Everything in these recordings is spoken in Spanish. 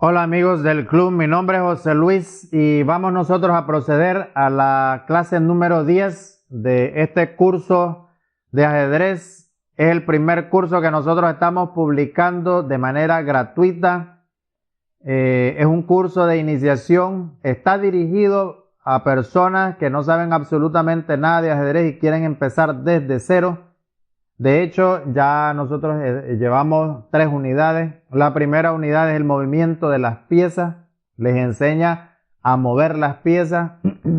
Hola amigos del club, mi nombre es José Luis y vamos nosotros a proceder a la clase número 10 de este curso de ajedrez. Es el primer curso que nosotros estamos publicando de manera gratuita. Es un curso de iniciación, está dirigido a personas que no saben absolutamente nada de ajedrez y quieren empezar desde cero. De hecho, ya nosotros llevamos 3 unidades. La primera unidad es el movimiento de las piezas. Les enseña a mover las piezas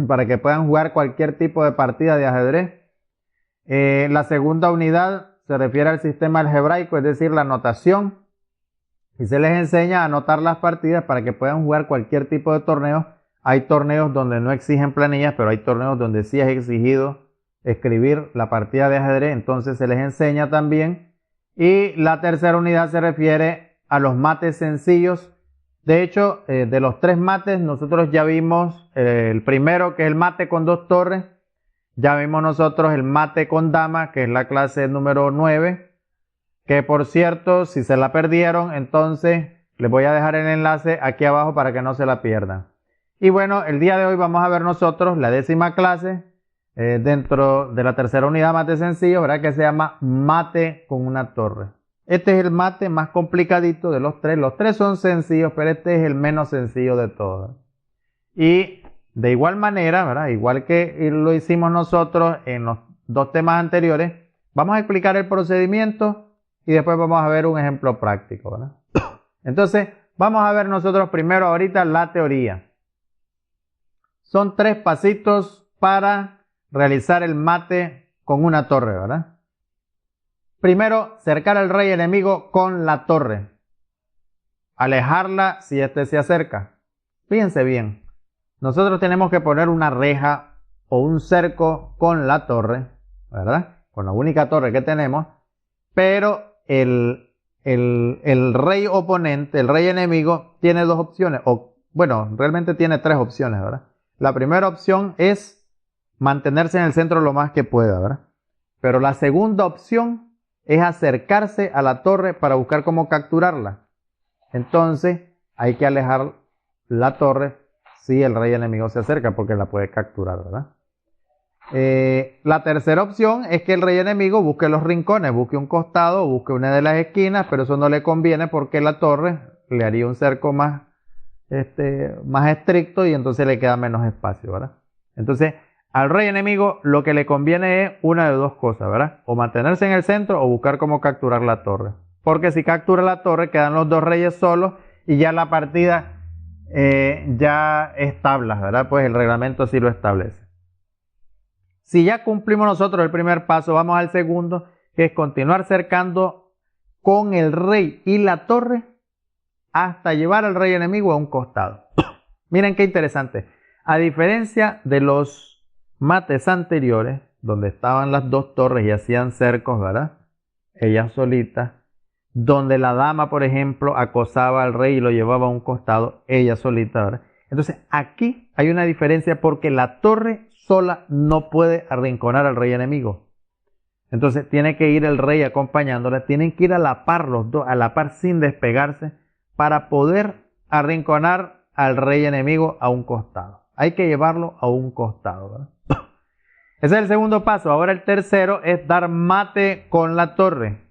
para que puedan jugar cualquier tipo de partida de ajedrez. La segunda unidad se refiere al sistema algebraico, es decir, la notación. Y se les enseña a anotar las partidas para que puedan jugar cualquier tipo de torneo. Hay torneos donde no exigen planillas, pero hay torneos donde sí es exigido escribir la partida de ajedrez, entonces se les enseña también. Y la tercera unidad se refiere a los mates sencillos. De hecho, de los 3 mates, nosotros ya vimos el primero, que es el mate con 2 torres. Ya vimos nosotros el mate con dama, que es la clase número 9. Que por cierto, si se la perdieron, entonces les voy a dejar el enlace aquí abajo para que no se la pierdan. Y bueno, el día de hoy vamos a ver nosotros la 10ª clase dentro de la tercera unidad mate sencillo, ¿verdad? Que se llama mate con una torre. Este es el mate más complicadito de los 3. Los 3 son sencillos, pero este es el menos sencillo de todos. Y de igual manera, ¿verdad? Igual que lo hicimos nosotros en los 2 temas anteriores, vamos a explicar el procedimiento y después vamos a ver un ejemplo práctico, ¿verdad? Entonces, vamos a ver nosotros primero ahorita la teoría. Son 3 pasitos para realizar el mate con una torre, ¿verdad? Primero, cercar al rey enemigo con la torre. Alejarla si este se acerca. Fíjense bien. Nosotros tenemos que poner una reja o un cerco con la torre, ¿verdad? Con la única torre que tenemos. Pero el rey oponente, el rey enemigo, tiene 2 opciones. O, bueno, realmente tiene 3 opciones, ¿verdad? La primera opción es mantenerse en el centro lo más que pueda, ¿verdad? Pero la segunda opción es acercarse a la torre para buscar cómo capturarla. Entonces hay que alejar la torre si el rey enemigo se acerca, porque la puede capturar, ¿verdad? La tercera opción es que el rey enemigo busque los rincones, busque un costado, busque una de las esquinas, pero eso no le conviene porque la torre le haría un cerco más estricto y entonces le queda menos espacio, ¿verdad? Entonces, al rey enemigo lo que le conviene es una de 2 cosas, ¿verdad? O mantenerse en el centro o buscar cómo capturar la torre. Porque si captura la torre quedan los 2 reyes solos y ya la partida ya es tablas, ¿verdad? Pues el reglamento sí lo establece. Si ya cumplimos nosotros el primer paso, vamos al segundo, que es continuar cercando con el rey y la torre hasta llevar al rey enemigo a un costado. Miren qué interesante. A diferencia de los mates anteriores, donde estaban las 2 torres y hacían cercos, ¿verdad? Ellas solitas. Donde la dama, por ejemplo, acosaba al rey y lo llevaba a un costado, ella solita, ¿verdad? Entonces, aquí hay una diferencia porque la torre sola no puede arrinconar al rey enemigo. Entonces, tiene que ir el rey acompañándola, tienen que ir a la par los dos, a la par sin despegarse, para poder arrinconar al rey enemigo a un costado. Hay que llevarlo a un costado, ¿verdad? Ese es el segundo paso. Ahora el tercero es dar mate con la torre.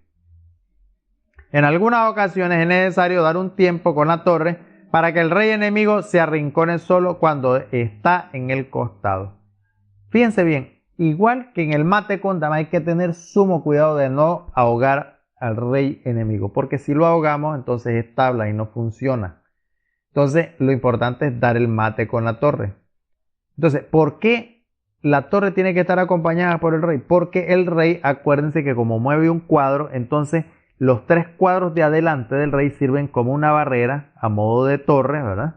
En algunas ocasiones es necesario dar un tiempo con la torre para que el rey enemigo se arrincone solo cuando está en el costado. Fíjense bien, igual que en el mate con dama hay que tener sumo cuidado de no ahogar al rey enemigo, porque si lo ahogamos entonces es tabla y no funciona. Entonces lo importante es dar el mate con la torre. Entonces, ¿por qué la torre tiene que estar acompañada por el rey? Porque el rey, acuérdense que como mueve un cuadro, entonces los 3 cuadros de adelante del rey sirven como una barrera a modo de torre, ¿verdad?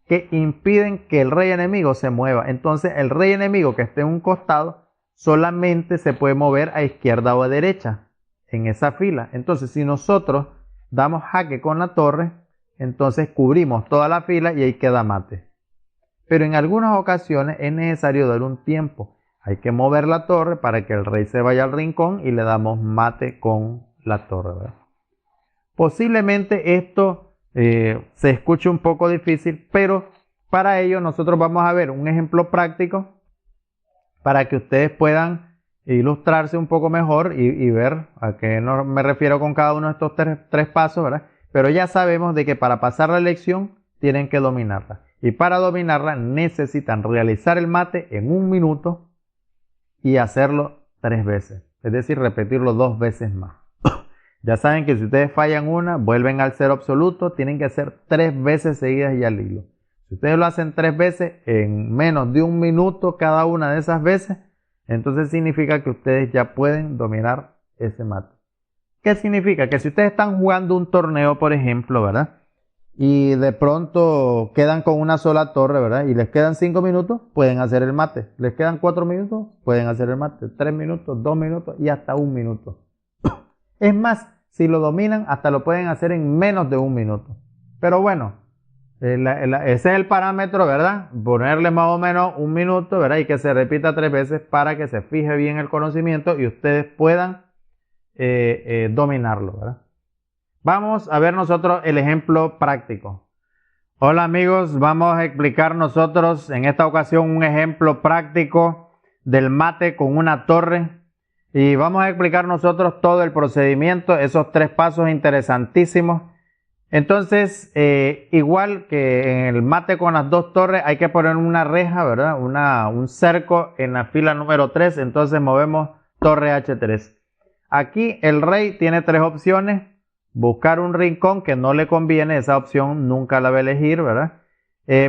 Que impiden que el rey enemigo se mueva. Entonces el rey enemigo que esté en un costado solamente se puede mover a izquierda o a derecha en esa fila. Entonces si nosotros damos jaque con la torre, entonces cubrimos toda la fila y ahí queda mate. Pero en algunas ocasiones es necesario dar un tiempo. Hay que mover la torre para que el rey se vaya al rincón y le damos mate con la torre, ¿verdad? Posiblemente esto se escuche un poco difícil, pero para ello nosotros vamos a ver un ejemplo práctico para que ustedes puedan ilustrarse un poco mejor y ver a qué me refiero con cada uno de estos tres pasos, ¿verdad? Pero ya sabemos de que para pasar la lección tienen que dominarla. Y para dominarla necesitan realizar el mate en 1 minuto y hacerlo 3 veces. Es decir, repetirlo 2 veces más. Ya saben que si ustedes fallan una, vuelven al cero absoluto, tienen que hacer 3 veces seguidas y al hilo. Si ustedes lo hacen 3 veces en menos de 1 minuto cada una de esas veces, entonces significa que ustedes ya pueden dominar ese mate. ¿Qué significa? Que si ustedes están jugando un torneo, por ejemplo, ¿verdad? Y de pronto quedan con una sola torre, ¿verdad? Y les quedan 5 minutos, pueden hacer el mate. Les quedan 4 minutos, pueden hacer el mate. 3 minutos, 2 minutos y hasta 1 minuto. Es más, si lo dominan, hasta lo pueden hacer en menos de 1 minuto. Pero bueno, ese es el parámetro, ¿verdad? Ponerle más o menos 1 minuto, ¿verdad? Y que se repita 3 veces para que se fije bien el conocimiento y ustedes puedan dominarlo, ¿verdad? Vamos a ver nosotros el ejemplo práctico. Hola amigos, vamos a explicar nosotros en esta ocasión un ejemplo práctico del mate con una torre. Y vamos a explicar nosotros todo el procedimiento, esos 3 pasos interesantísimos. Entonces, igual que en el mate con las 2 torres, hay que poner una reja, ¿verdad? Un cerco en la fila número 3. Entonces movemos torre H3. Aquí el rey tiene 3 opciones. Buscar un rincón que no le conviene, esa opción nunca la va a elegir, ¿verdad?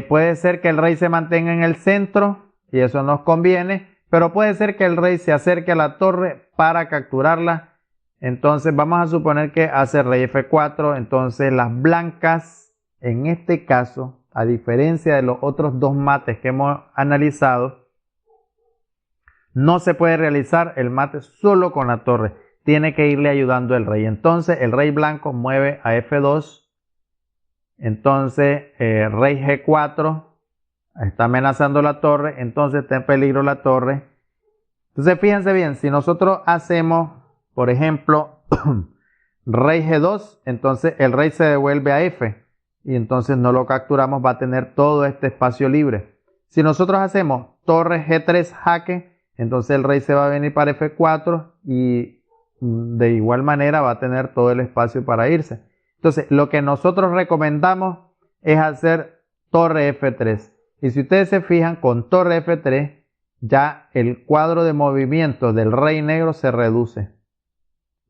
Puede ser que el rey se mantenga en el centro y eso nos conviene. Pero puede ser que el rey se acerque a la torre para capturarla. Entonces vamos a suponer que hace rey F4. Entonces las blancas, en este caso, a diferencia de los otros 2 mates que hemos analizado, no se puede realizar el mate solo con la torre. Tiene que irle ayudando el rey. Entonces el rey blanco mueve a F2. Entonces rey G4. Está amenazando la torre, entonces está en peligro la torre. Entonces fíjense bien, si nosotros hacemos, por ejemplo, rey G2, entonces el rey se devuelve a F y entonces no lo capturamos, va a tener todo este espacio libre. Si nosotros hacemos torre G3 jaque, entonces el rey se va a venir para F4 y de igual manera va a tener todo el espacio para irse. Entonces lo que nosotros recomendamos es hacer torre F3. Y si ustedes se fijan, con torre F3 ya el cuadro de movimiento del rey negro se reduce.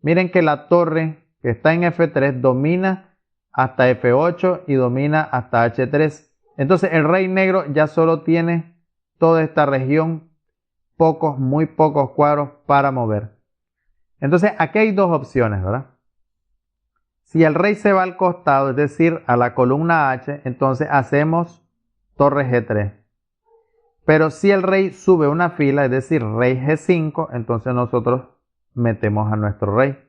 Miren que la torre que está en F3 domina hasta F8 y domina hasta H3. Entonces el rey negro ya solo tiene toda esta región, muy pocos cuadros para mover. Entonces aquí hay 2 opciones, ¿verdad? Si el rey se va al costado, es decir, a la columna H, entonces hacemos torre G3. Pero si el rey sube una fila, es decir, rey G5, entonces nosotros metemos a nuestro rey.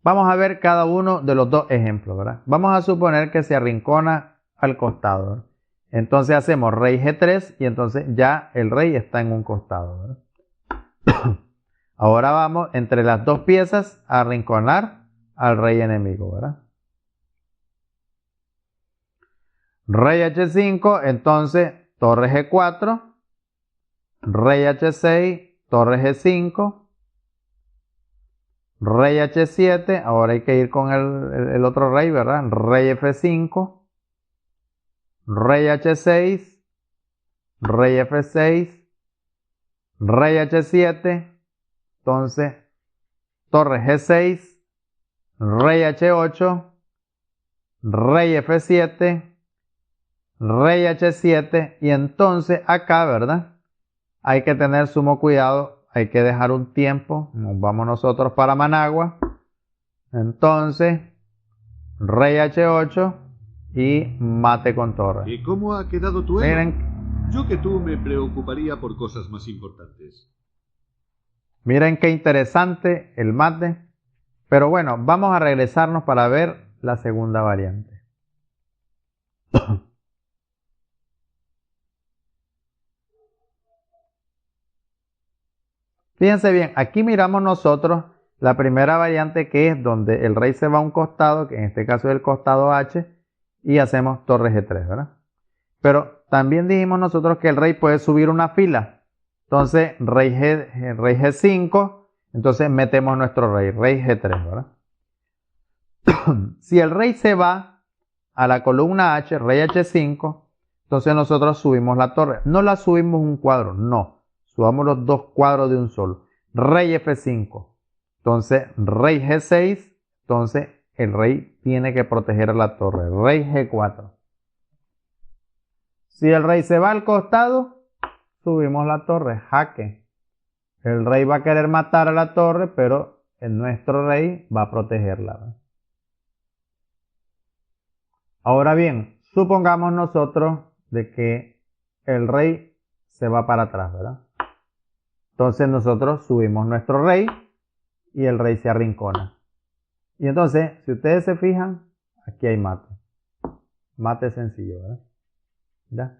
Vamos a ver cada uno de los 2 ejemplos, ¿verdad? Vamos a suponer que se arrincona al costado, ¿verdad? Entonces hacemos rey G3 y entonces ya el rey está en un costado, ¿verdad? Ahora vamos entre las 2 piezas a arrinconar al rey enemigo, ¿verdad? Rey H5, entonces torre G4, rey H6, torre G5, rey H7, ahora hay que ir con el otro rey, ¿verdad? Rey F5, rey H6, rey F6, rey H7, entonces torre G6, rey H8, rey F7, rey H7 y entonces acá, ¿verdad? Hay que tener sumo cuidado, hay que dejar un tiempo, nos vamos nosotros para Managua, entonces rey H8 y mate con torre. ¿Y cómo ha quedado tu elo? Miren, Yo que tú me preocuparía por cosas más importantes. miren qué interesante el mate, pero bueno, vamos a regresarnos para ver la segunda variante. Fíjense bien, aquí miramos nosotros la primera variante que es donde el rey se va a un costado, que en este caso es el costado H, y hacemos torre G3, ¿verdad? Pero también dijimos nosotros que el rey puede subir una fila. Entonces, rey G5, entonces metemos nuestro rey G3, ¿verdad? Si el rey se va a la columna H, rey H5, entonces nosotros subimos la torre. No la subimos un cuadro, no. Subamos los dos cuadros de un solo. Rey F5. Entonces, rey G6. Entonces, el rey tiene que proteger a la torre. Rey G4. Si el rey se va al costado, subimos la torre. Jaque. El rey va a querer matar a la torre, pero nuestro rey va a protegerla, ¿verdad? Ahora bien, supongamos nosotros de que el rey se va para atrás, ¿verdad? Entonces nosotros subimos nuestro rey y el rey se arrincona. Y entonces, si ustedes se fijan, aquí hay mate. Mate sencillo, ¿verdad? ¿Ya?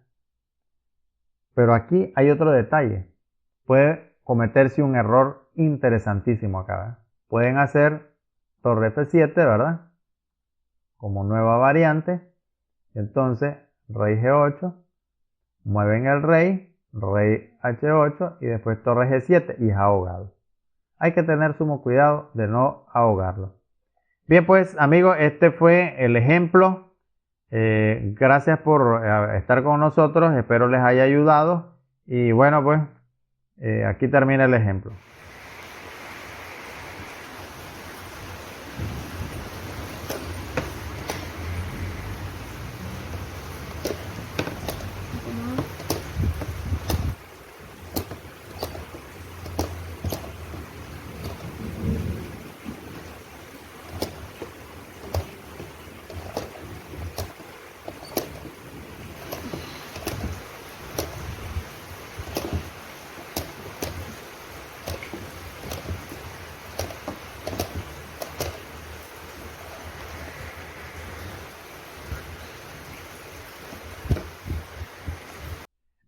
Pero aquí hay otro detalle. Puede cometerse un error interesantísimo acá, ¿verdad? Pueden hacer torre F7, ¿verdad? Como nueva variante. Entonces, rey G8, mueven el rey H8 y después torre G7 y es ahogado. Hay que tener sumo cuidado de no ahogarlo. Bien, pues amigos, este fue el ejemplo. Gracias por estar con nosotros, espero les haya ayudado. Y bueno, pues aquí termina el ejemplo.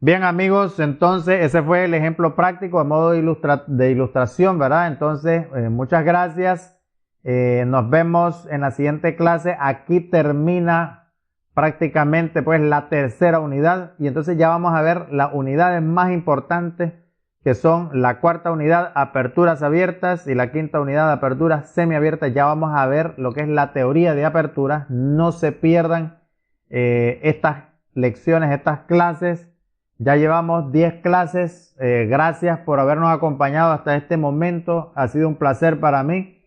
Bien amigos, entonces ese fue el ejemplo práctico a modo de ilustración, ¿verdad? Entonces, muchas gracias. Nos vemos en la siguiente clase. Aquí termina prácticamente pues la tercera unidad y entonces ya vamos a ver las unidades más importantes, que son la cuarta unidad, aperturas abiertas, y la quinta unidad, aperturas semiabiertas. Ya vamos a ver lo que es la teoría de aperturas. No se pierdan estas lecciones, estas clases. Ya llevamos 10 clases. Gracias por habernos acompañado hasta este momento. Ha sido un placer para mí.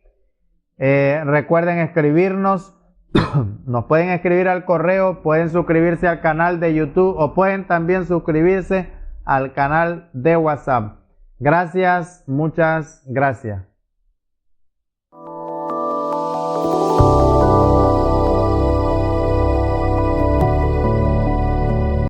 Recuerden escribirnos. Nos pueden escribir al correo, pueden suscribirse al canal de YouTube o pueden también suscribirse al canal de WhatsApp. Gracias, muchas gracias.